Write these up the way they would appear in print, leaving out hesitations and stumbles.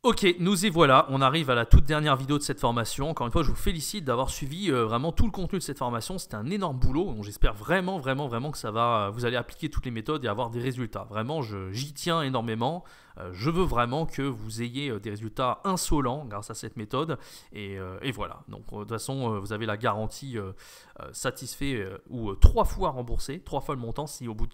Ok, nous y voilà, on arrive à la toute dernière vidéo de cette formation. Encore une fois, je vous félicite d'avoir suivi vraiment tout le contenu de cette formation. C'était un énorme boulot, donc j'espère vraiment que ça va, vous allez appliquer toutes les méthodes et avoir des résultats. Vraiment, j'y tiens énormément. Je veux vraiment que vous ayez des résultats insolents grâce à cette méthode. Et voilà, donc de toute façon, vous avez la garantie satisfait ou 3 fois remboursé, 3 fois le montant si au bout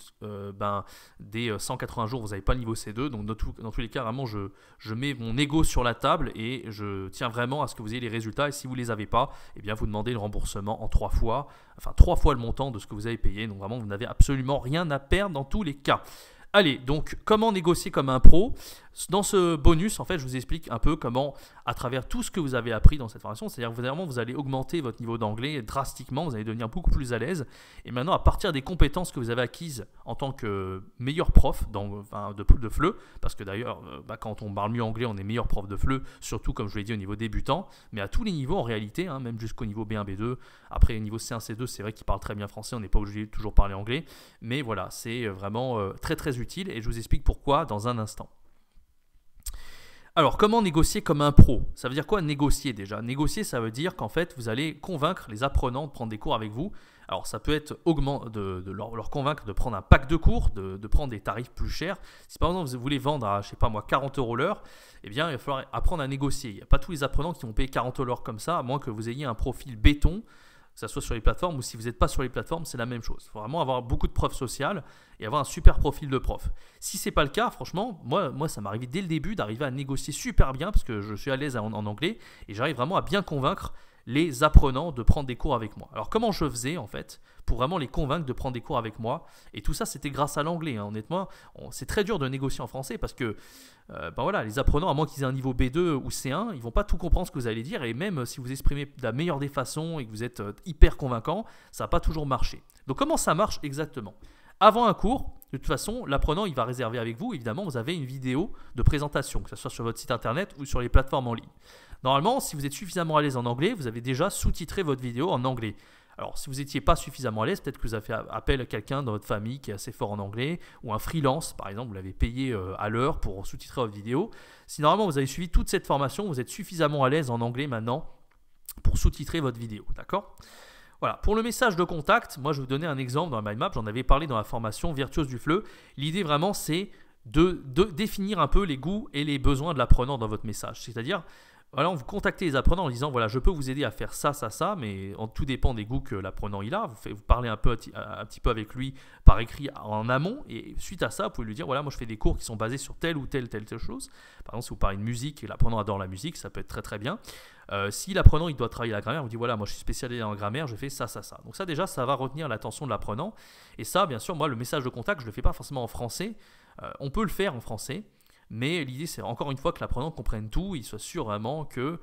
des 180 jours, vous n'avez pas le niveau C2. Donc dans tous les cas, vraiment, je mets mon ego sur la table et je tiens vraiment à ce que vous ayez les résultats. Et si vous ne les avez pas, eh bien vous demandez le remboursement en 3 fois, enfin 3 fois le montant de ce que vous avez payé. Donc vraiment, vous n'avez absolument rien à perdre dans tous les cas. Allez, donc comment négocier comme un pro? Dans ce bonus, en fait, je vous explique un peu comment, à travers tout ce que vous avez appris dans cette formation, c'est-à-dire que vous allez augmenter votre niveau d'anglais drastiquement, vous allez devenir beaucoup plus à l'aise. Et maintenant, à partir des compétences que vous avez acquises en tant que meilleur prof de FLE, parce que d'ailleurs, quand on parle mieux anglais, on est meilleur prof de FLE, surtout comme je l'ai dit au niveau débutant, mais à tous les niveaux en réalité, même jusqu'au niveau B1, B2, après au niveau C1, C2, c'est vrai qu'ils parlent très bien français, on n'est pas obligé de toujours parler anglais, mais voilà, c'est vraiment très utile et je vous explique pourquoi dans un instant. Alors, comment négocier comme un pro? Ça veut dire quoi négocier déjà? Négocier, ça veut dire qu'en fait, vous allez convaincre les apprenants de prendre des cours avec vous. Alors, ça peut être de leur convaincre de prendre un pack de cours, de prendre des tarifs plus chers. Si par exemple, vous voulez vendre à, je sais pas moi, 40 € l'heure, eh bien, il va falloir apprendre à négocier. Il n'y a pas tous les apprenants qui vont payer 40 € l'heure comme ça, à moins que vous ayez un profil béton, que ce soit sur les plateformes ou si vous n'êtes pas sur les plateformes, c'est la même chose. Il faut vraiment avoir beaucoup de preuves sociales et avoir un super profil de prof. Si ce n'est pas le cas, franchement, moi ça m'est arrivé dès le début d'arriver à négocier super bien parce que je suis à l'aise en anglais et j'arrive vraiment à bien convaincre les apprenants de prendre des cours avec moi. Alors comment je faisais en fait pour vraiment les convaincre de prendre des cours avec moi? Et tout ça c'était grâce à l'anglais, honnêtement. C'est très dur de négocier en français parce que voilà, les apprenants, à moins qu'ils aient un niveau B2 ou C1, ils ne vont pas tout comprendre ce que vous allez dire et même si vous exprimez de la meilleure des façons et que vous êtes hyper convaincant, ça ne va pas toujours marcher. Donc comment ça marche exactement? Avant un cours, de toute façon, l'apprenant il va réserver avec vous, évidemment, vous avez une vidéo de présentation, que ce soit sur votre site internet ou sur les plateformes en ligne. Normalement, si vous êtes suffisamment à l'aise en anglais, vous avez déjà sous-titré votre vidéo en anglais. Alors, si vous n'étiez pas suffisamment à l'aise, peut-être que vous avez fait appel à quelqu'un dans votre famille qui est assez fort en anglais, ou un freelance, par exemple, vous l'avez payé à l'heure pour sous-titrer votre vidéo. Si normalement vous avez suivi toute cette formation, vous êtes suffisamment à l'aise en anglais maintenant pour sous-titrer votre vidéo, d'accord ? Voilà, pour le message de contact, moi je vais vous donner un exemple dans la mind map, j'en avais parlé dans la formation Virtuose du FLE. L'idée vraiment c'est de définir un peu les goûts et les besoins de l'apprenant dans votre message. C'est-à-dire, voilà, vous contactez les apprenants en disant voilà, je peux vous aider à faire ça, mais tout dépend des goûts que l'apprenant il a. Vous parlez un petit peu avec lui par écrit en amont et suite à ça, vous pouvez lui dire voilà, moi je fais des cours qui sont basés sur telle ou telle chose. Par exemple, si vous parlez de musique et l'apprenant adore la musique, ça peut être très bien. Si l'apprenant il doit travailler la grammaire, vous dit voilà, moi je suis spécialisé en grammaire, je fais ça. Donc ça déjà, ça va retenir l'attention de l'apprenant. Et ça, bien sûr, moi le message de contact, je ne le fais pas forcément en français. On peut le faire en français. Mais l'idée, c'est encore une fois que l'apprenant comprenne tout, il soit sûr vraiment que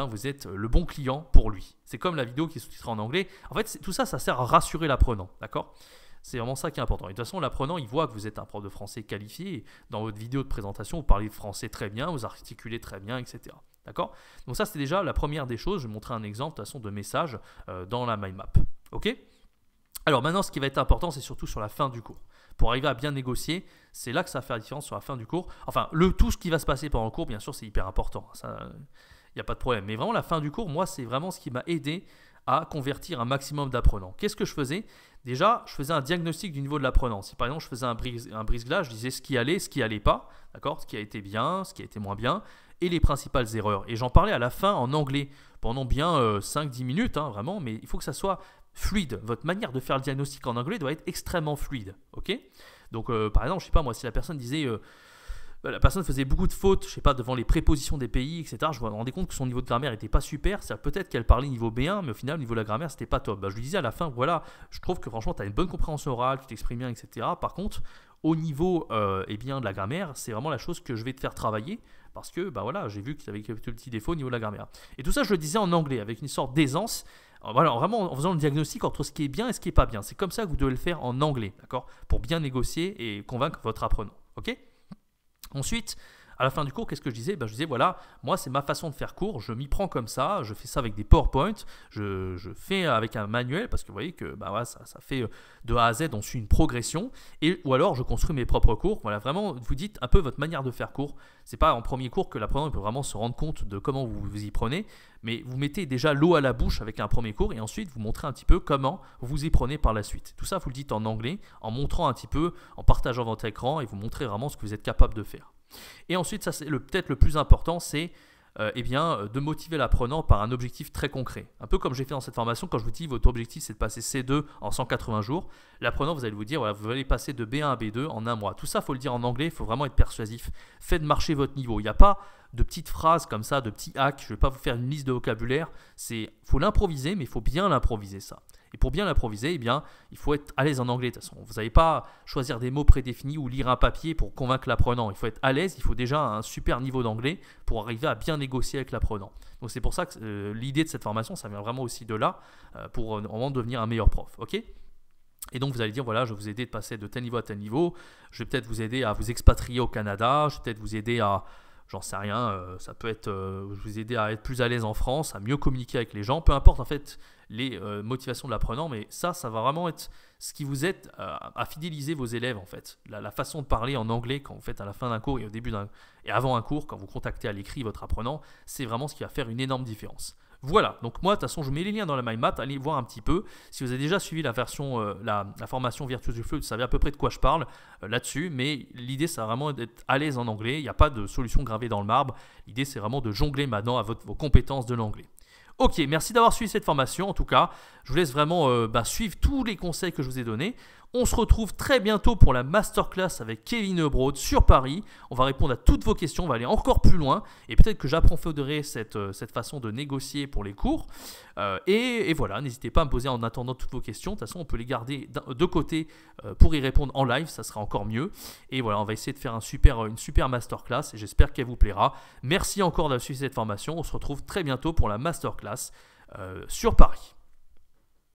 vous êtes le bon client pour lui. C'est comme la vidéo qui est sous-titrée en anglais. En fait, tout ça, ça sert à rassurer l'apprenant, d'accord ? C'est vraiment ça qui est important. Et de toute façon, l'apprenant, il voit que vous êtes un prof de français qualifié. Et dans votre vidéo de présentation, vous parlez français très bien, vous articulez très bien, etc. D'accord ? Donc ça, c'est déjà la première des choses. Je vais montrer un exemple de toute façon de message dans la mind map. Ok ? Alors maintenant, ce qui va être important, c'est surtout sur la fin du cours. Pour arriver à bien négocier, c'est là que ça va faire la différence sur la fin du cours. Enfin, tout ce qui va se passer pendant le cours, bien sûr, c'est hyper important. Ça, il n'y a pas de problème. Mais vraiment, la fin du cours, moi, c'est vraiment ce qui m'a aidé à convertir un maximum d'apprenants. Qu'est-ce que je faisais? Déjà, je faisais un diagnostic du niveau de l'apprenant. Si par exemple, je faisais un brise-glace, je disais ce qui allait pas, d'accord, ce qui a été bien, ce qui a été moins bien, et les principales erreurs. Et j'en parlais à la fin en anglais pendant bien 5-10 minutes, vraiment, mais il faut que ça soit fluide. Votre manière de faire le diagnostic en anglais doit être extrêmement fluide. Ok ? Donc, par exemple, je sais pas moi, si la personne disait, la personne faisait beaucoup de fautes, je sais pas, devant les prépositions des pays, etc. Je me rendais compte que son niveau de grammaire n'était pas super. C'est peut-être qu'elle parlait niveau B1, mais au final, au niveau de la grammaire, c'était pas top. Je lui disais à la fin, voilà, je trouve que franchement, tu as une bonne compréhension orale, tu t'exprimes bien, etc. Par contre, au niveau de la grammaire, c'est vraiment la chose que je vais te faire travailler. Parce que voilà, j'ai vu que tu avais quelques petits défauts au niveau de la grammaire. Et tout ça, je le disais en anglais, avec une sorte d'aisance. Voilà, vraiment en faisant le diagnostic entre ce qui est bien et ce qui n'est pas bien. C'est comme ça que vous devez le faire en anglais, d'accord ? Pour bien négocier et convaincre votre apprenant. Ok ? Ensuite, À la fin du cours, qu'est-ce que je disais? Je disais, voilà, moi, c'est ma façon de faire cours, je m'y prends comme ça, je fais ça avec des PowerPoint, je fais avec un manuel, parce que vous voyez que voilà, ça fait de A à Z, on suit une progression, ou alors je construis mes propres cours. Voilà, vraiment, vous dites un peu votre manière de faire cours. C'est pas en premier cours que l'apprenant peut vraiment se rendre compte de comment vous vous y prenez, mais vous mettez déjà l'eau à la bouche avec un premier cours, et ensuite vous montrez un petit peu comment vous vous y prenez par la suite. Tout ça, vous le dites en anglais, en montrant un petit peu, en partageant votre écran, et vous montrez vraiment ce que vous êtes capable de faire. Et ensuite, ça c'est peut-être le plus important, c'est de motiver l'apprenant par un objectif très concret. Un peu comme j'ai fait dans cette formation, quand je vous dis votre objectif c'est de passer C2 en 180 jours, l'apprenant vous allez vous dire voilà, vous allez passer de B1 à B2 en un mois. Tout ça, il faut le dire en anglais, il faut vraiment être persuasif. Faites marcher votre niveau. Il n'y a pas de petites phrases comme ça, de petits hacks. Je ne vais pas vous faire une liste de vocabulaire. Il faut l'improviser, mais il faut bien l'improviser ça. Et pour bien l'improviser, eh bien, il faut être à l'aise en anglais de toute façon. Vous n'allez pas choisir des mots prédéfinis ou lire un papier pour convaincre l'apprenant. Il faut être à l'aise, il faut déjà un super niveau d'anglais pour arriver à bien négocier avec l'apprenant. Donc c'est pour ça que l'idée de cette formation, ça vient vraiment aussi de là, pour vraiment devenir un meilleur prof. Ok ? Et donc vous allez dire, voilà, je vais vous aider de passer de tel niveau à tel niveau, je vais peut-être vous aider à vous expatrier au Canada, je vais peut-être vous aider à... J'en sais rien, ça peut être vous aider à être plus à l'aise en France, à mieux communiquer avec les gens, peu importe en fait les motivations de l'apprenant, mais ça va vraiment être ce qui vous aide à fidéliser vos élèves en fait. La façon de parler en anglais quand vous faites à la fin d'un cours et au début et avant un cours, quand vous contactez à l'écrit votre apprenant, c'est vraiment ce qui va faire une énorme différence. Voilà, donc moi de toute façon je mets les liens dans la mind map, allez voir un petit peu. Si vous avez déjà suivi la version, la formation Virtuose du Fleu, vous savez à peu près de quoi je parle là-dessus, mais l'idée c'est vraiment d'être à l'aise en anglais, il n'y a pas de solution gravée dans le marbre, l'idée c'est vraiment de jongler maintenant à vos compétences de l'anglais. Ok, merci d'avoir suivi cette formation. En tout cas, je vous laisse vraiment suivre tous les conseils que je vous ai donnés. On se retrouve très bientôt pour la masterclass avec Kevin Ebrod sur Paris. On va répondre à toutes vos questions, on va aller encore plus loin et peut-être que j'approfondirai cette façon de négocier pour les cours. Et voilà, n'hésitez pas à me poser en attendant toutes vos questions. De toute façon, on peut les garder de côté pour y répondre en live, ça sera encore mieux. Et voilà, on va essayer de faire une super masterclass et j'espère qu'elle vous plaira. Merci encore d'avoir suivi cette formation. On se retrouve très bientôt pour la masterclass sur Paris.